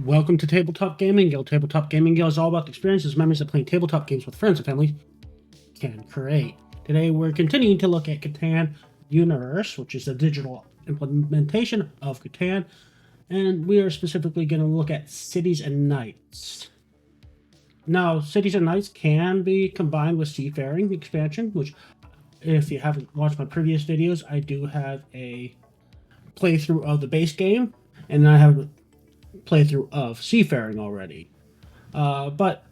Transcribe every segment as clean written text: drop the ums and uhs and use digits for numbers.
Welcome to Tabletop Gaming Guild. Tabletop Gaming Guild is all about the experiences, memories of playing tabletop games with friends and family can create. Today we're continuing to look at Catan Universe, which is the digital implementation of Catan, and we are specifically going to look at Cities and Knights. Now, Cities and Knights can be combined with Seafaring expansion, which, if you haven't watched my previous videos, I do have a playthrough of the base game, and I have playthrough of Seafaring already. But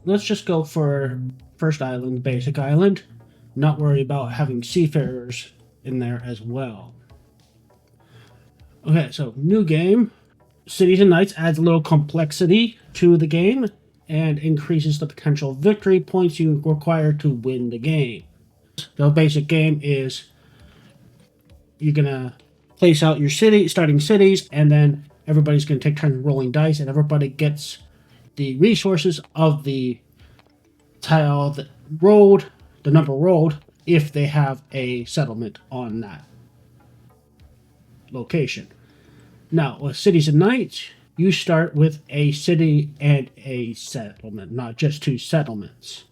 let's just go for first island, basic island. Not worry about having seafarers in there as well. Okay, so new game. Cities and Knights adds a little complexity to the game and increases the potential victory points you require to win the game. The basic game is you're gonna place out your city, starting cities, and then everybody's going to take turns rolling dice, and everybody gets the resources of the tile that rolled, the number rolled, if they have a settlement on that location. Now, with Cities and Knights, you start with a city and a settlement, not just two settlements.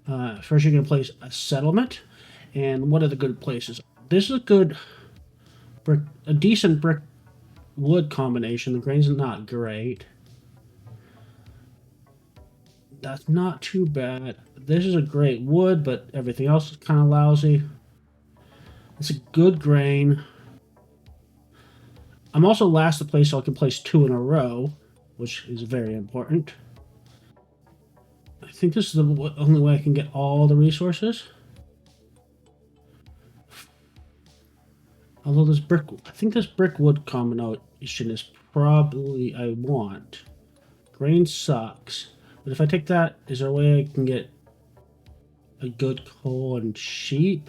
First, you're going to place a settlement, and what are the good places? This is a decent brick wood combination. The grain's not great. That's not too bad. This is a great wood, but everything else is kind of lousy. It's a good grain. I'm also last to place, so I can place two in a row, which is very important. I think this is the only way I can get all the resources. Although this I think this brick wood combination is probably I want. Grain sucks. But if I take that, is there a way I can get a good coal and sheep?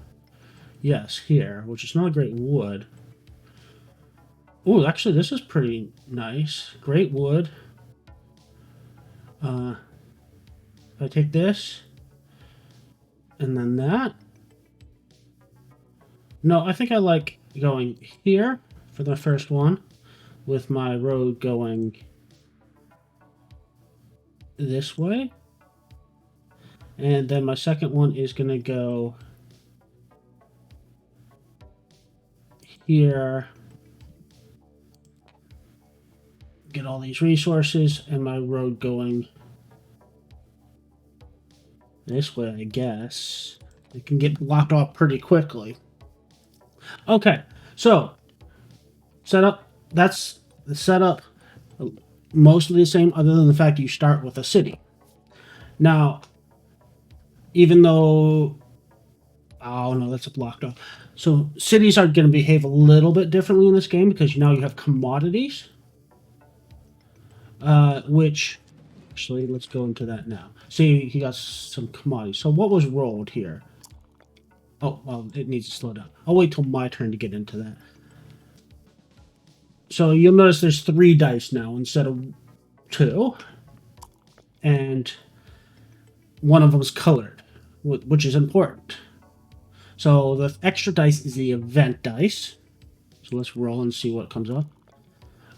Yes, here, which is not a great wood. Oh, actually, this is pretty nice. Great wood. If I take this, and then that. No, I think I like going here for the first one, with my road going this way. And then my second one is going to go here. Get all these resources, and my road going this way, I guess. It can get blocked off pretty quickly. Okay, so setup. That's the setup. Mostly the same, other than the fact you start with a city. Now, even though, oh no, that's blocked off. So cities are going to behave a little bit differently in this game because now you have commodities. Which, actually, let's go into that now. See, he got some commodities. So what was rolled here? Oh, well, it needs to slow down. I'll wait till my turn to get into that. So you'll notice there's 3 dice now instead of 2. And one of them is colored, which is important. So the extra dice is the event dice. So let's roll and see what comes up.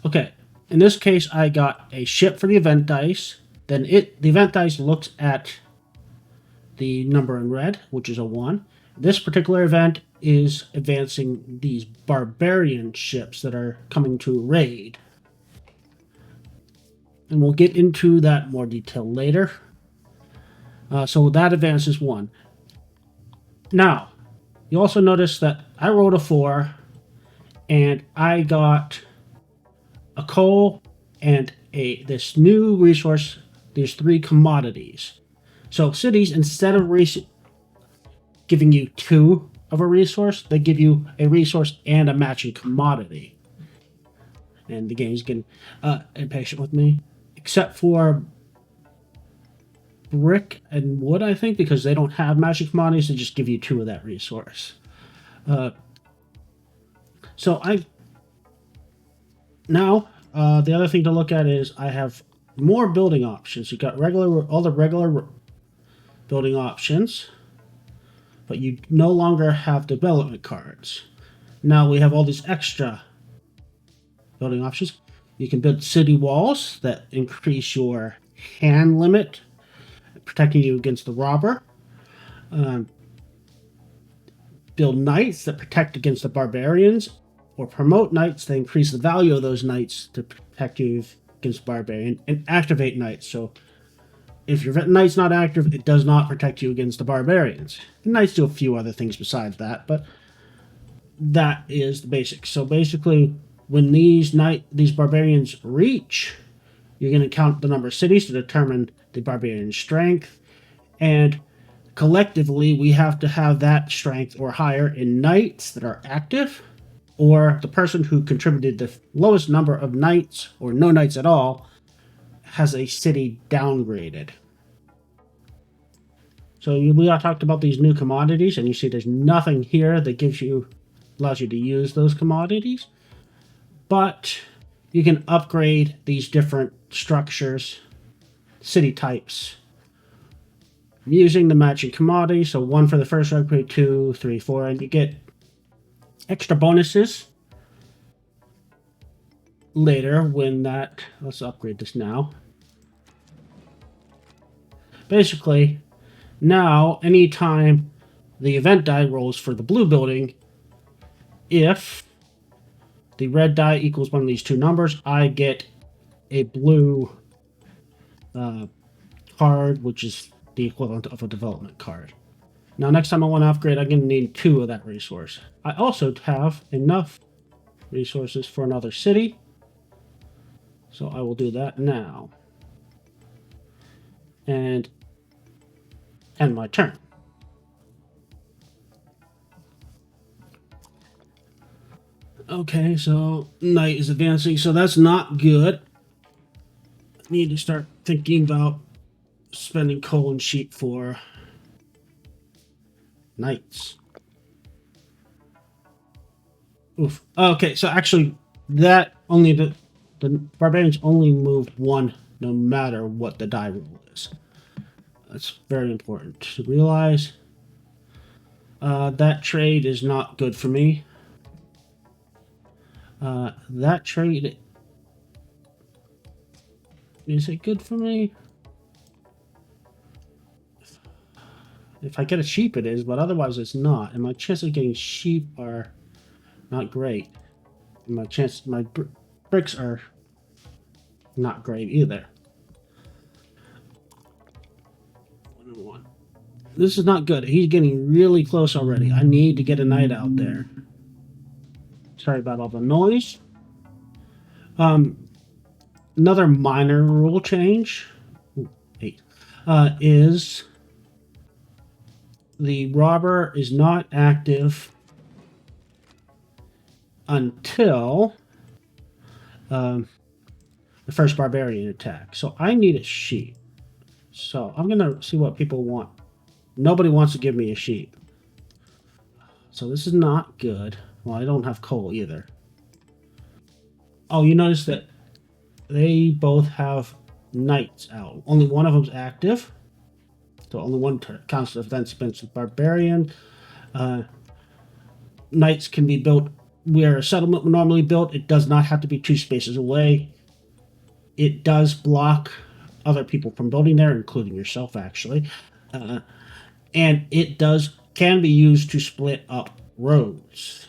Okay, in this case, I got a ship for the event dice. Then the event dice looks at the number in red, which is a 1. This particular event is advancing these barbarian ships that are coming to raid. And we'll get into that in more detail later. So that advance is 1. Now, you also notice that I rolled a 4, and I got a coal and this new resource. There's 3 commodities. So cities, instead of giving you 2 of a resource, they give you a resource and a matching commodity. And the game's getting impatient with me, except for brick and wood, I think, because they don't have matching commodities. They just give you 2 of that resource. The other thing to look at is I have more building options. You got all the regular building options, but you no longer have development cards. Now we have all these extra building options. You can build city walls that increase your hand limit, protecting you against the robber. Build knights that protect against the barbarians, or promote knights that increase the value of those knights to protect you against barbarian, and activate knights. So if your knight's not active, it does not protect you against the barbarians. The knights do a few other things besides that, but that is the basics. So basically, when these barbarians reach, you're going to count the number of cities to determine the barbarian strength, and collectively we have to have that strength or higher in knights that are active, or the person who contributed the lowest number of knights or no knights at all has a city downgraded. So we all talked about these new commodities, and you see there's nothing here that allows you to use those commodities, but you can upgrade these different structures, city types, using the matching commodity. So 1 for the first upgrade, 2, 3, 4, and you get extra bonuses later when that... Let's upgrade this now. Basically, now anytime the event die rolls for the blue building, if the red die equals one of these two numbers, I get a blue card, which is the equivalent of a development card. Now, next time I want to upgrade, I'm going to need 2 of that resource. I also have enough resources for another city, so I will do that now. And end my turn. Okay, so night is advancing, so that's not good. I need to start thinking about spending coal and sheep for knights. Oof. Okay, so actually, that only the barbarians only move 1 no matter what the die roll is. That's very important to realize. That trade is not good for me. That trade... Is it good for me? If I get a sheep, it is, but otherwise it's not. And my chances of getting sheep are not great. And my bricks are not great either. 1-1. This is not good. He's getting really close already. I need to get a knight out there. Sorry about all the noise. Another minor rule change is the robber is not active until the first barbarian attack. So I need a sheep. So I'm going to see what people want. Nobody wants to give me a sheep. So this is not good. Well, I don't have coal either. Oh, you notice that they both have knights out. Only one of them's active. So only one counts as defense against barbarian. Knights can be built where a settlement would normally built. It does not have to be 2 spaces away. It does block other people from building there, including yourself, actually. And it can be used to split up roads.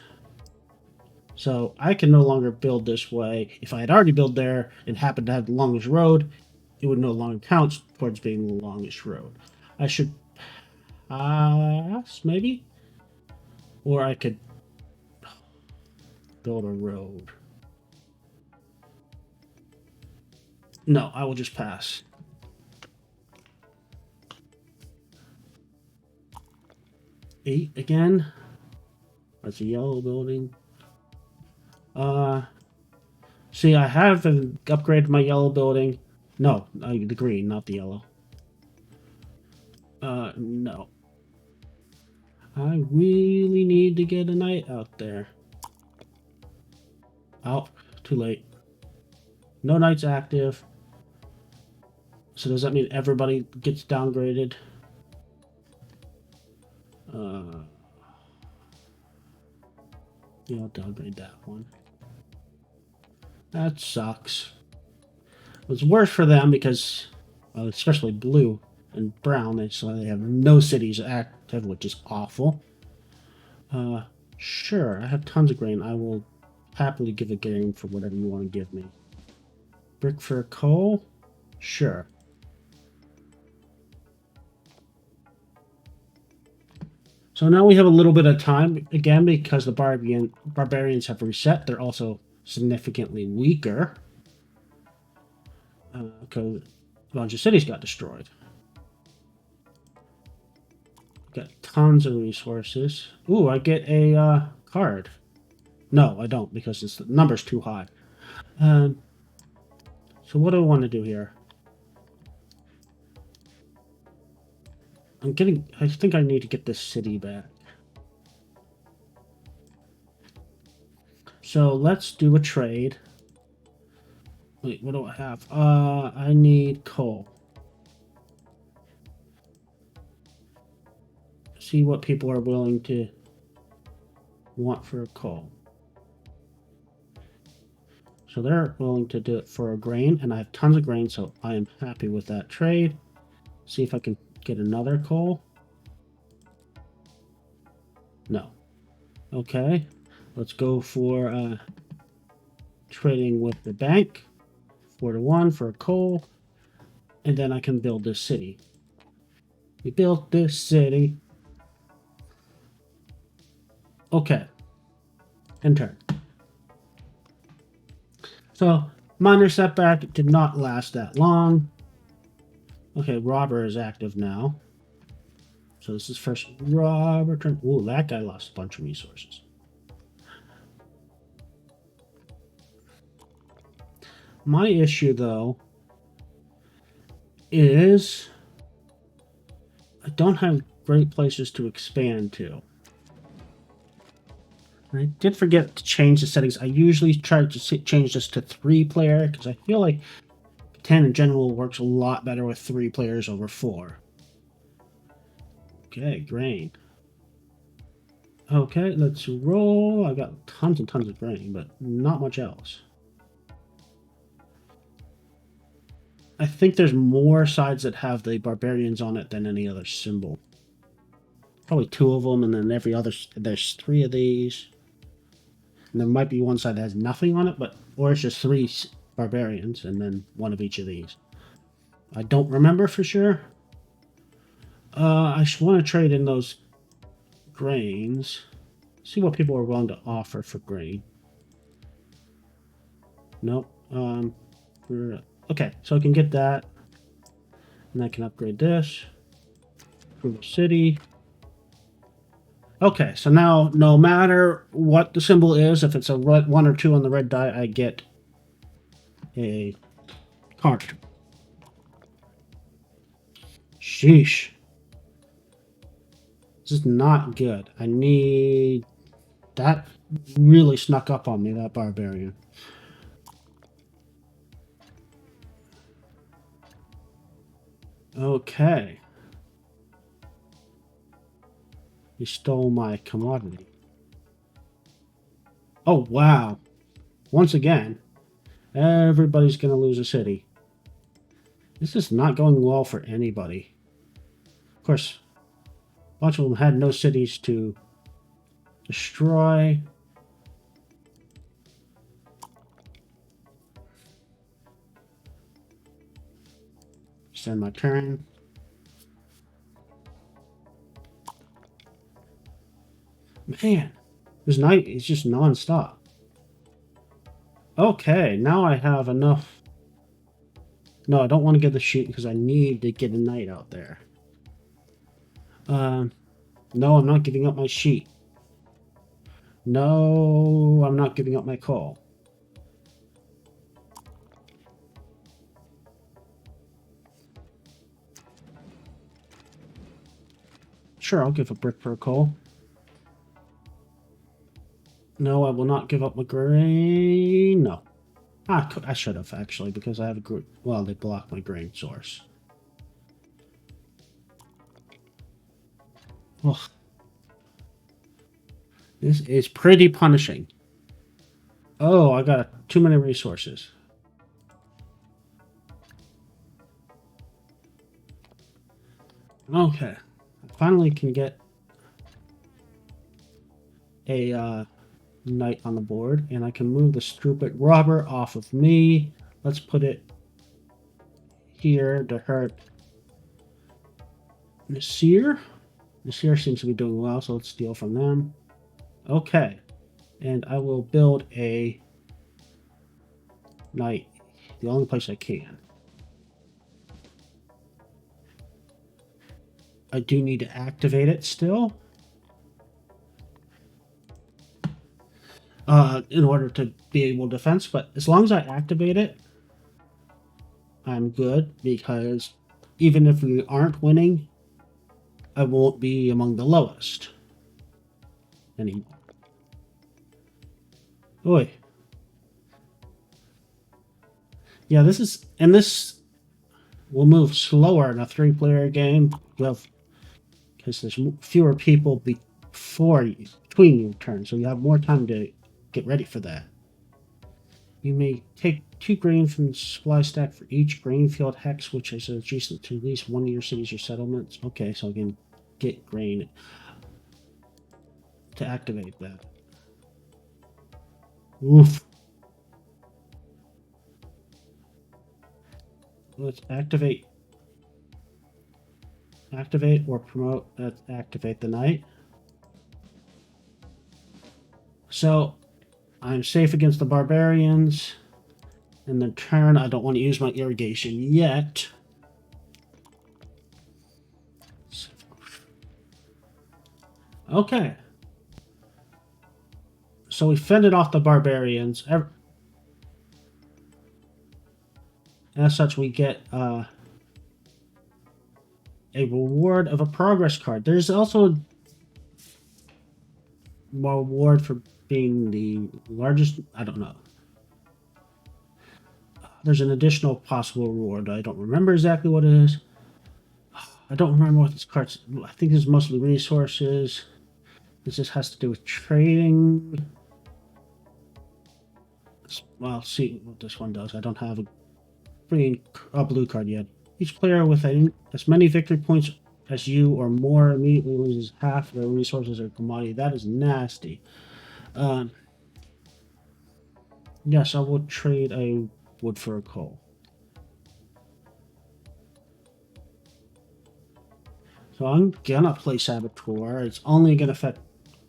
So I can no longer build this way. If I had already built there and happened to have the longest road, it would no longer count towards being the longest road. I should pass, maybe? Or I could build a road. No, I will just pass. Eight again. That's a yellow building. See, I haven't upgraded my yellow building. No, the green, not the yellow. No. I really need to get a knight out there. Oh, too late. No knights active. So does that mean everybody gets downgraded? Yeah, I'll downgrade that one. That sucks. It was worse for them because, especially blue and brown, they have no cities active, which is awful. Uh, sure, I have tons of grain. I will happily give a grain for whatever you want to give me. Brick for coal? Sure. So now we have a little bit of time again because the barbarians have reset. They're also significantly weaker because a bunch of cities got destroyed. Got tons of resources. Ooh, I get a card. No, I don't because the number's too high. So what do I want to do here? I think I need to get this city back. So let's do a trade. Wait, what do I have? I need coal. See what people are willing to want for coal. So they're willing to do it for a grain, and I have tons of grain, so I am happy with that trade. See if I can get another coal. No. Okay. Let's go for trading with the bank. 4-1 for a coal. And then I can build this city. We built this city. Okay. And turn. So, minor setback did not last that long. Okay, robber is active now. So this is first robber turn. Ooh, that guy lost a bunch of resources. My issue, though, is I don't have great places to expand to. I did forget to change the settings. I usually try to change this to 3-player because I feel like Catan in general works a lot better with 3 players over 4. Okay, grain. Okay, let's roll. I got tons and tons of grain, but not much else. I think there's more sides that have the barbarians on it than any other symbol. Probably 2 of them, and then every other, there's 3 of these. And there might be one side that has nothing on it, or it's just 3 barbarians, and then 1 of each of these. I don't remember for sure. I want to trade in those grains. See what people are willing to offer for grain. Nope. Okay, so I can get that. And I can upgrade this. Improve the city. Okay, so now no matter what the symbol is, if it's a 1 or 2 on the red die, I get a card. Sheesh. This is not good. I need... That really snuck up on me, that barbarian. Okay. He stole my commodity. Oh, wow. Once again, everybody's going to lose a city. This is not going well for anybody. Of course, a bunch of them had no cities to destroy. Send my turn. Man, this night is just non-stop. Okay, now I have enough. No, I don't want to get the sheep because I need to get a knight out there. No, I'm not giving up my sheep. No, I'm not giving up my coal. Sure, I'll give a brick for a coal. No, I will not give up my grain. No. I should have, actually, because I have a group. Well, they block my grain source. Ugh. This is pretty punishing. Oh, I got too many resources. Okay. I finally can get a knight on the board, and I can move the stupid robber off of me. Let's put it here to hurt Nasir. Nasir seems to be doing well, so let's steal from them. Okay. And I will build a knight the only place I can. I do need to activate it still. In order to be able to defense, but as long as I activate it, I'm good, because even if we aren't winning, I won't be among the lowest anymore. Oi. Yeah, this will move slower in a 3-player game. Because there's fewer people between your turns, so you have more time to get ready for that. You may take 2 grain from the supply stack for each grain field hex, which is adjacent to at least one of your cities or settlements. Okay, so I can get grain to activate that. Oof. Let's activate or promote. Let's activate the knight. So I'm safe against the barbarians. In the turn, I don't want to use my irrigation yet. Okay. So we fended off the barbarians. As such, we get a reward of a progress card. There's also a reward for being the largest. I don't know. There's an additional possible reward. I don't remember exactly what it is. I don't remember what this card's. I think it's mostly resources. This just has to do with trading. Well, see what this one does. I don't have a blue card yet. Each player with as many victory points as you or more immediately loses half their resources or commodity. That is nasty. Yes, I will trade a wood for a coal. So I'm gonna play Saboteur. It's only gonna affect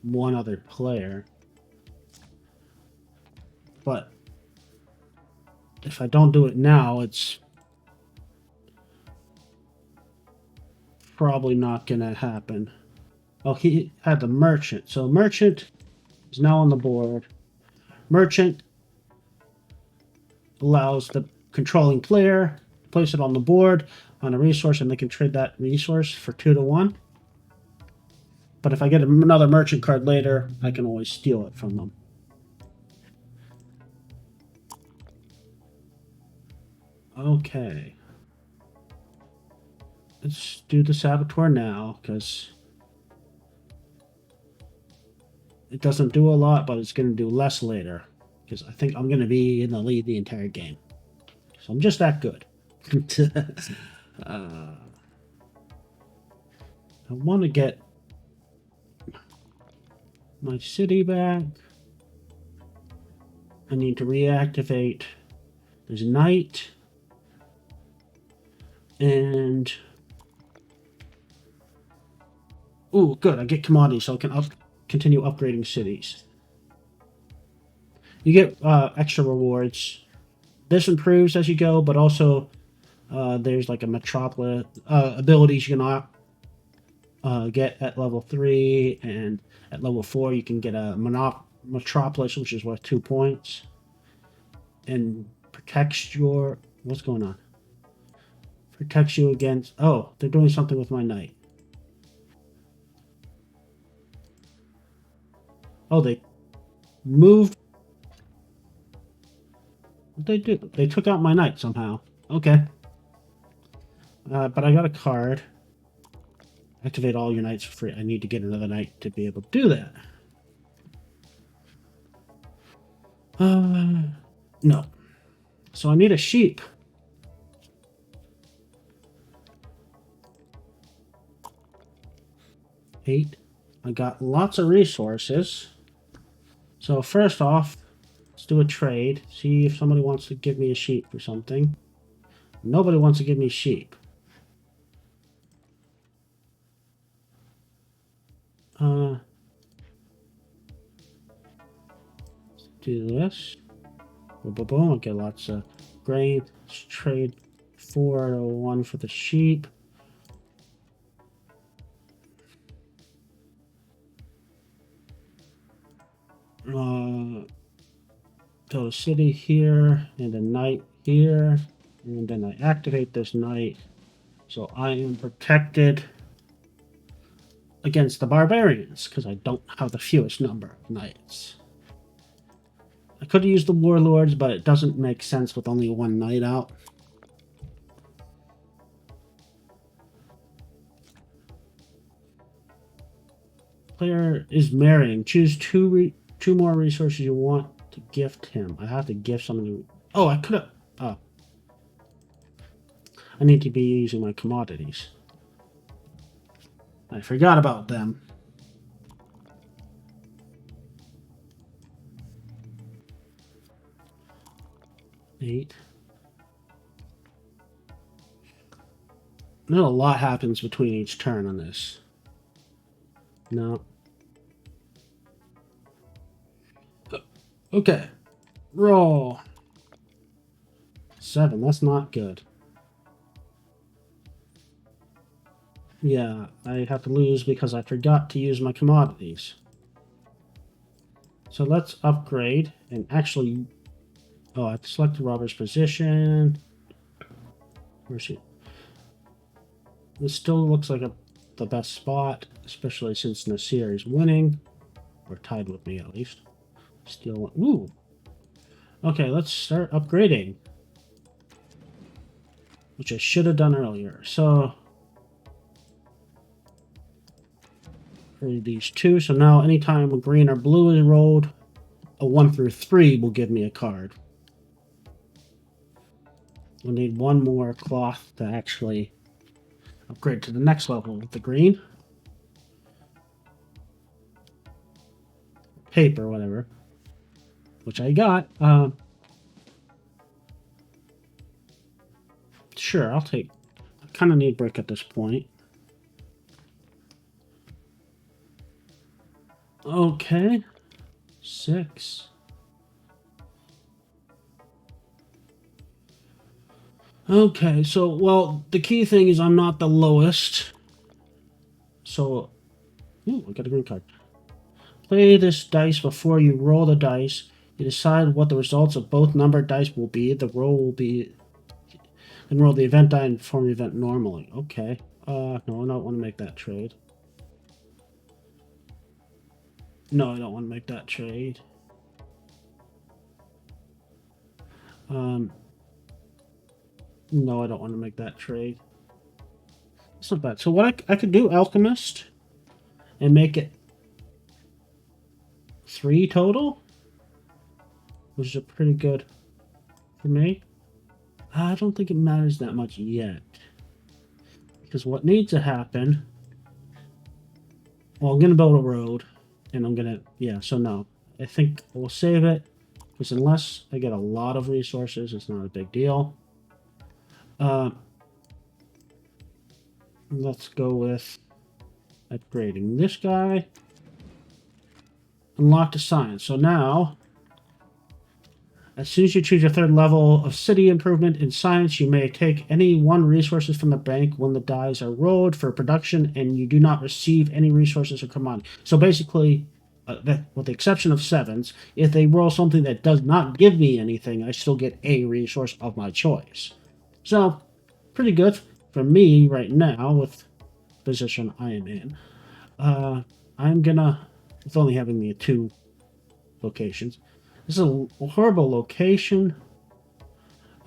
one other player. But if I don't do it now, it's probably not gonna happen. Oh, he had the merchant. So merchant is now on the board. Merchant allows the controlling player to place it on the board on a resource, and they can trade that resource for 2 to 1. But if I get another merchant card later, I can always steal it from them. Okay. Let's do the Saboteur now, because it doesn't do a lot, but it's going to do less later. Because I think I'm going to be in the lead the entire game. So I'm just that good. I want to get my city back. I need to reactivate. There's a knight. And... ooh, good. I get commodities, so I can continue upgrading cities. You get extra rewards. This improves as you go, but also there's like a metropolis abilities you can get at level 3, and at level 4 you can get a metropolis, which is worth 2 points, and protects your... what's going on? Protects you against... oh, they're doing something with my knight. Oh, they moved... what'd they do? They took out my knight somehow. Okay. But I got a card. Activate all your knights for free. I need to get another knight to be able to do that. No. So I need a sheep. 8. I got lots of resources. So first off, let's do a trade. See if somebody wants to give me a sheep or something. Nobody wants to give me sheep. Do this. Boom, boom, boom. I'll get lots of grain. Let's trade 401 for the sheep. Build a city here and a knight here. And then I activate this knight. So I am protected against the barbarians because I don't have the fewest number of knights. I could have used the warlords, but it doesn't make sense with only one knight out. Player is marrying. Choose two more resources you want to gift him. I have to gift something. Oh, I could have. Oh. I need to be using my commodities. I forgot about them. Eight. Not a lot happens between each turn on this. No. Okay. Roll. 7. That's not good. Yeah, I have to lose because I forgot to use my commodities. So let's upgrade and actually... Oh, I have to select the robber's position. Where's he? This still looks like the best spot, especially since Nasir is winning. Or tied with me, at least. Still... Ooh! Okay, let's start upgrading. Which I should have done earlier. So... these two. So now anytime a green or blue is rolled, a 1 through 3 will give me a card. I'll need one more cloth to actually upgrade to the next level with the green. Paper, whatever. Which I got. Sure, I'll take... I kind of need brick at this point. Okay. 6. Okay, so, well, the key thing is I'm not the lowest. So, ooh, I got a green card. Play this dice before you roll the dice. You decide what the results of both numbered dice will be. The roll will be... Then roll the event die and perform the event normally. Okay. No, I don't want to make that trade. No, I don't want to make that trade. No, I don't want to make that trade. It's not bad. So what I could do, Alchemist, and make it 3 total, which is pretty good for me. I don't think it matters that much yet. Because what needs to happen... Well, I'm going to build a road. And I'm going to... Yeah, so no. I think we'll save it. Because unless I get a lot of resources, it's not a big deal. Let's go with upgrading this guy. Unlock the science. So now... As soon as you choose your 3rd level of city improvement in science, you may take any 1 resources from the bank when the dice are rolled for production, and you do not receive any resources or commodity. So basically, with the exception of 7s, if they roll something that does not give me anything, I still get a resource of my choice. So, pretty good for me right now with the position I am in. I'm gonna, with only having the 2 locations, this is a horrible location,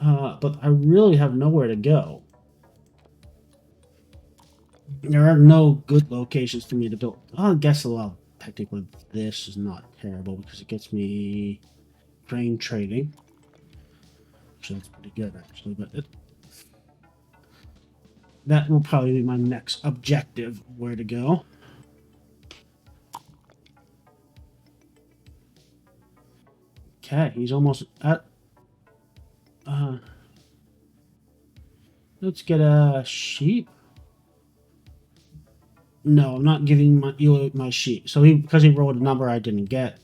but I really have nowhere to go. There are no good locations for me to build. I guess, well, technically this is not terrible because it gets me grain trading. So that's pretty good, actually. But that will probably be my next objective, where to go. Okay, he's almost at... let's get a sheep. No, I'm not giving you my sheep. So because he rolled a number I didn't get,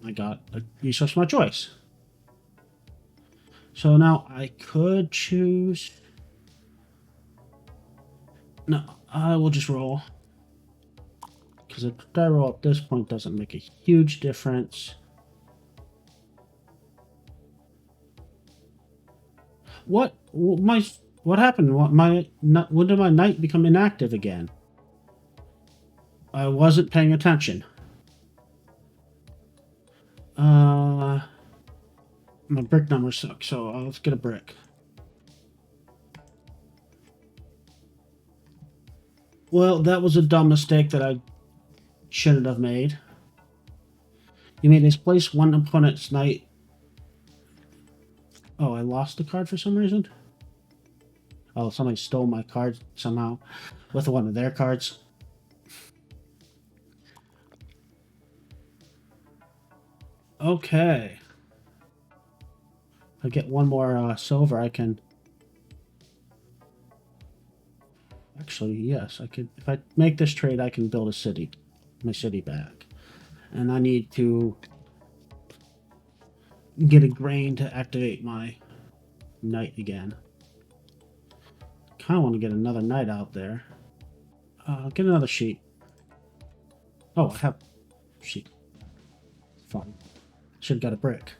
I got a resource of my choice. So now I could choose... No, I will just roll. Because a die roll at this point doesn't make a huge difference. What happened? When did my knight become inactive again? I wasn't paying attention. My brick numbers suck, so let's get a brick. Well, that was a dumb mistake that I shouldn't have made. You may displace one opponent's knight. Oh, I lost the card for some reason? Oh, somebody stole my card somehow with one of their cards. Okay. If I get one more silver, I can... Actually, yes, I could. If I make this trade, I can build a city. My city back. And I need to get a grain to activate my knight again. Kind of want to get another knight out there. Get another sheep. Oh, I have sheep. Fine. Should have got a brick.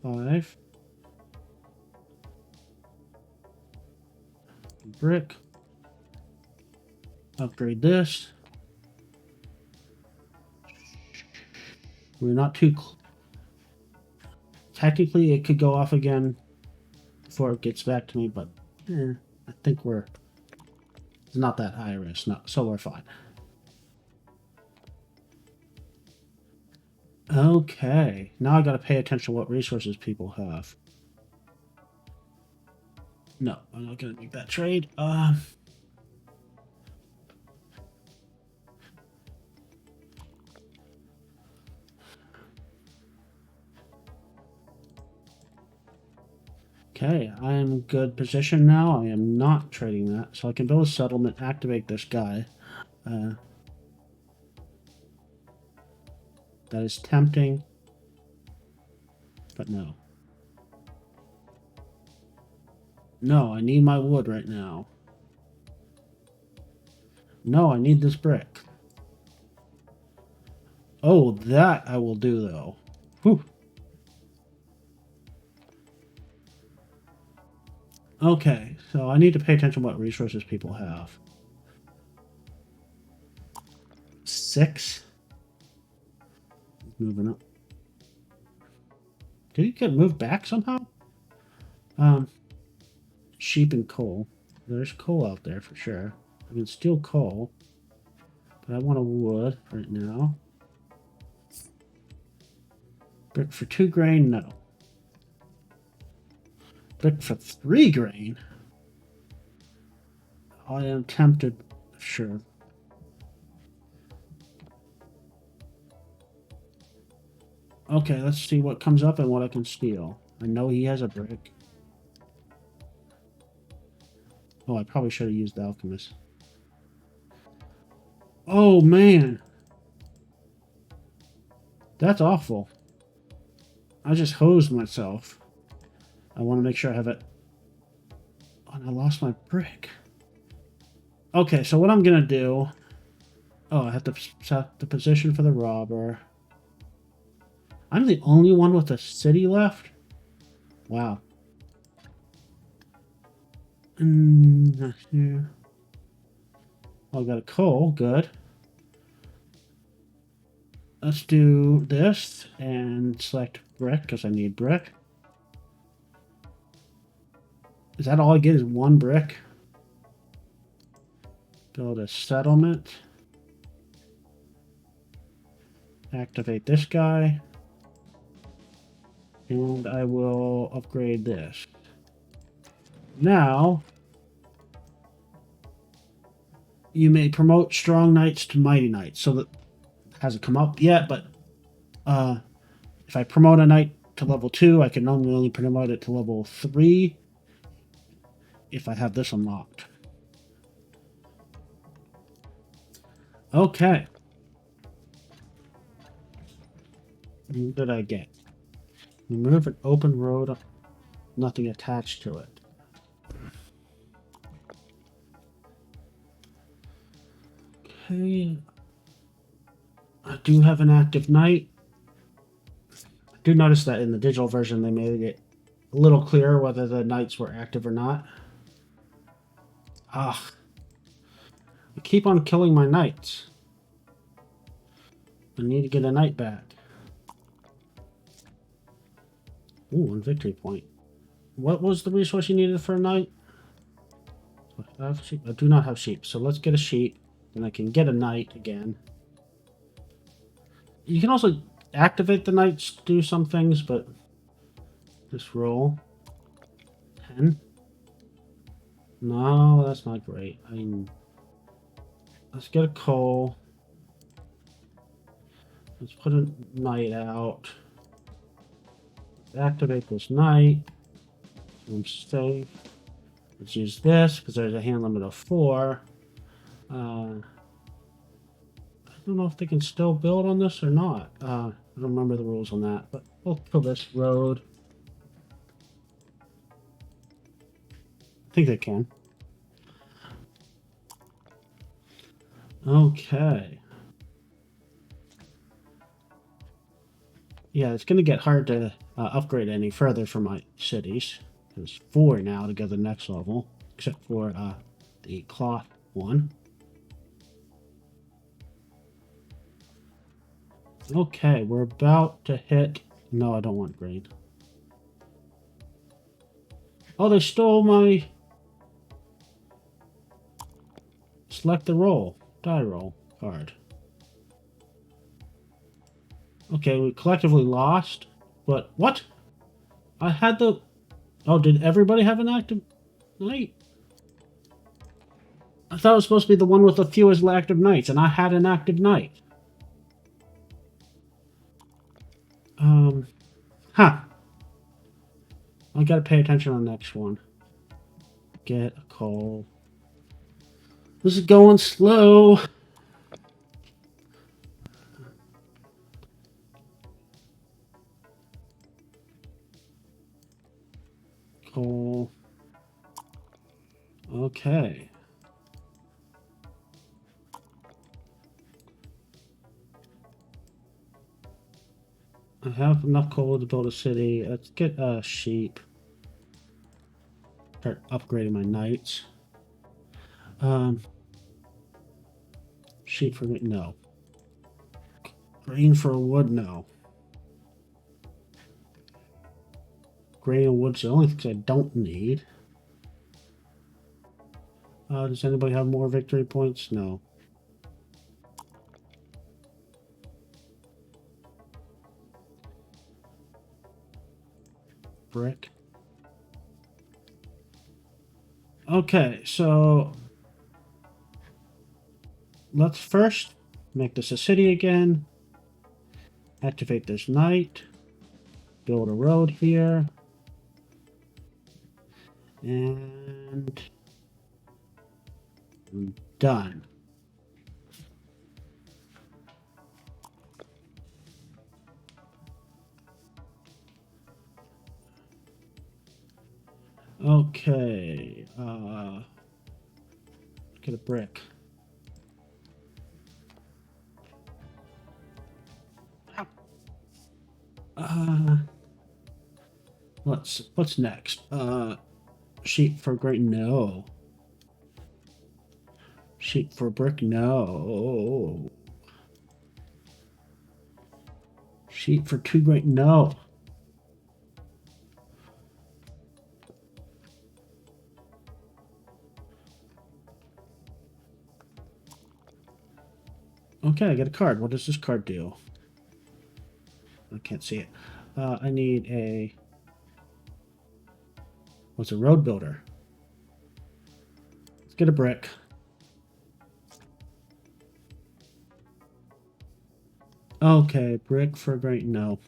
Five. Brick. Upgrade this. We're not too... Technically, it could go off again before it gets back to me, but I think it's not that high risk, so we're fine. Okay, now I got to pay attention to what resources people have. No, I'm not going to make that trade. Okay, I am in good position now. I am not trading that, so I can build a settlement, activate this guy. That is tempting, but no. No, I need my wood right now. No, I need this brick. Oh, that I will do, though. Whew. Okay, so I need to pay attention to what resources people have. 6. Moving up. Did he get moved back somehow? Sheep and coal. There's coal out there for sure. I can steal coal. But I want a wood right now. Brick for 2 grain? No. Brick for 3 grain? I am tempted. Sure. Okay, let's see what comes up and what I can steal. I know he has a brick. Oh, I probably should have used the alchemist. Oh, man. That's awful. I just hosed myself. I want to make sure I have it. Oh, and I lost my brick. Okay, so what I'm going to do... Oh, I have to set the position for the robber. I'm the only one with a city left? Wow. Here. Oh, I got a coal. Good. Let's do this and select brick because I need brick. Is that all I get is 1 brick? Build a settlement. activate this guy. And I will upgrade this. Now, you may promote strong knights to mighty knights. So that hasn't come up yet, but if I promote a knight to level 2, I can normally only promote it to level 3 if I have this unlocked. Okay. What did I get? Remove an open road, nothing attached to it. Okay. I do have an active knight. I do notice that in the digital version they made it a little clearer whether the knights were active or not. I keep on killing my knights. I need to get a knight back. Ooh, 1 victory point. What was the resource you needed for a knight? I have sheep. I do not have sheep, so let's get a sheep, and I can get a knight again. You can also activate the knights to do some things, but just roll 10. No, that's not great. I mean, let's get a coal. Let's put a knight out. Activate this knight. I'm safe. Let's use this because there's a hand limit of 4. I don't know if they can still build on this or not. I don't remember the rules on that, but we'll kill this road. I think they can. Okay. Yeah, it's going to get hard to upgrade any further for my cities. There's 4 now to go to the next level, except for the cloth one. Okay, we're about to hit... No, I don't want grain. Oh, they stole my... Select the roll. Die roll card. Okay, we collectively lost. But what? I had the... Oh, did everybody have an active knight? I thought it was supposed to be the one with the fewest active knights, and I had an active knight. Huh. I gotta pay attention on the next one. Get a coal. This is going slow. Coal. Okay. I have enough coal to build a city. Let's get a sheep. Start upgrading my knights. Sheep for me? No. Grain for wood? No. Grain and wood's the only things I don't need. Does anybody have more victory points? No. Brick. Okay, so let's first make this a city again. Activate this knight. Build a road here. And I'm done. Okay, get a brick. What's next? Sheep for grain? No. Sheep for brick? No. Sheep for 2 grain? No. Okay, I get a card. What does this card do? I can't see it. I need a... What's a road builder? Let's get a brick. Okay, brick for grain, no.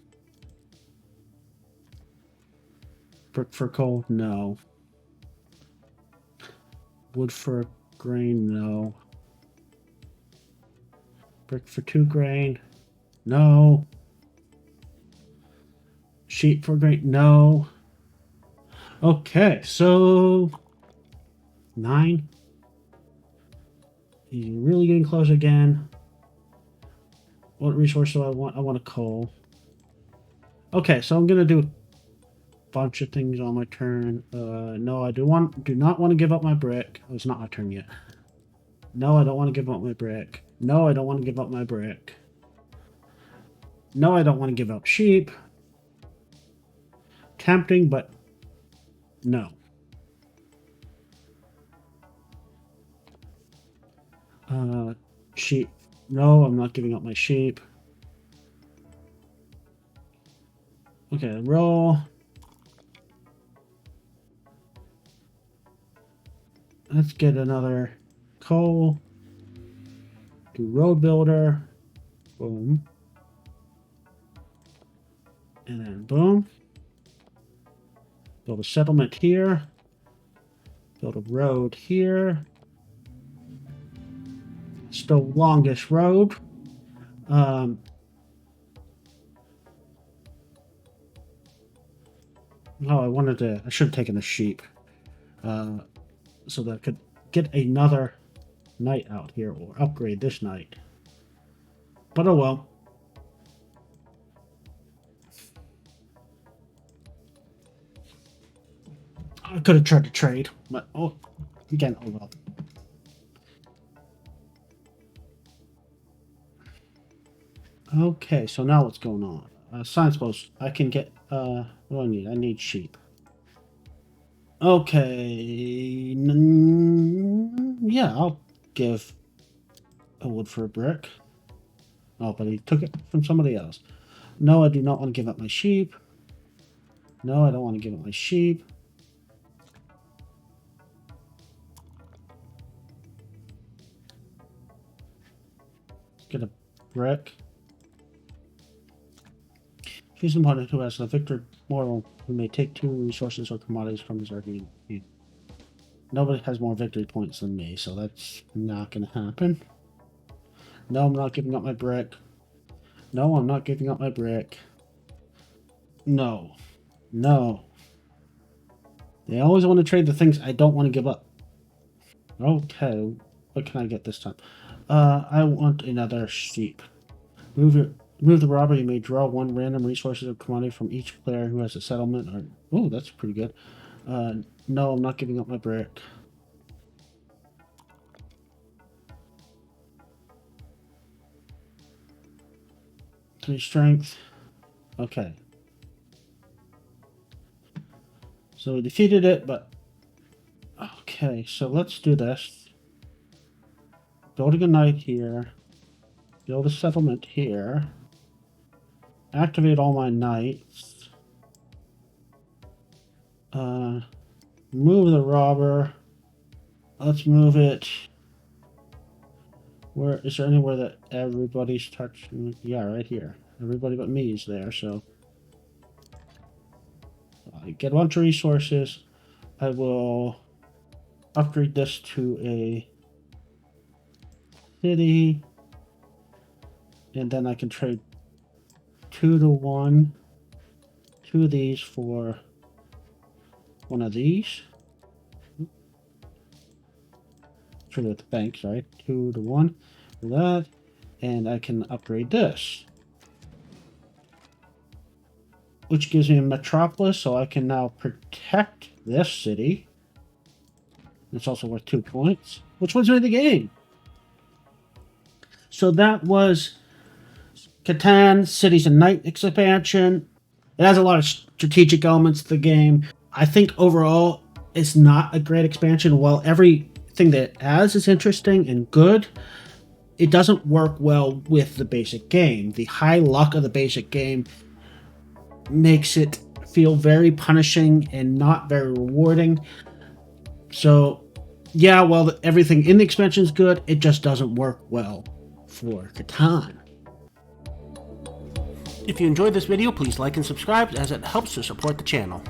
Brick for coal, no. Wood for grain, no. Brick for 2 grain, no. Sheep for grain, no. Okay, so 9. You're really getting close again. What resource do I want? I want a coal. Okay, so I'm gonna do a bunch of things on my turn. No, I do not want to give up my brick. Oh, it's not my turn yet. No, I don't want to give up my brick. No, I don't want to give up my brick. No, I don't want to give up sheep. Tempting, but no. Sheep. No, I'm not giving up my sheep. Okay, roll. Let's get another coal. Do road builder. Boom. And then boom. Build a settlement here. Build a road here. Still longest road. Oh, I should have taken a sheep. So that I could get another knight out here or upgrade this knight. But oh well. I could have tried to trade, but oh well. Okay, so now what's going on? Science post. I can get, what do I need? I need sheep. Okay. Yeah, I'll give a wood for a brick. Oh, but he took it from somebody else. No, I do not want to give up my sheep. No, I don't want to give up my sheep. Let's get a brick. Choose an opponent who has the victor moral who may take 2 resources or commodities from his argument. Nobody has more victory points than me, so that's not going to happen. No, I'm not giving up my brick. No, I'm not giving up my brick. No. No. They always want to trade the things I don't want to give up. Okay, what can I get this time? I want another sheep. Move the robber. You may draw 1 random resources or commodity from each player who has a settlement. Oh, that's pretty good. No, I'm not giving up my brick. Three strength. Okay. So we defeated it, but... Okay, so let's do this. Building a knight here. Build a settlement here. Activate all my knights. Move the robber. Let's move it. Where is there anywhere that everybody's touching? Yeah, right here. Everybody but me is there, so I get a bunch of resources. I will upgrade this to a city, and then I can trade 2 to 1, 2 of these for 1 of these. Trade with the bank, sorry. 2 to 1 for that, and I can upgrade this, which gives me a metropolis, so I can now protect this city. It's also worth 2 points, which wins me the game. So that was Catan Cities and Night expansion. It has a lot of strategic elements to the game. I think overall it's not a great expansion. While everything that it has is interesting and good, it doesn't work well with the basic game. The high luck of the basic game makes it feel very punishing and not very rewarding. So, yeah, while everything in the expansion is good, it just doesn't work well for Catan. If you enjoyed this video, please like and subscribe as it helps to support the channel.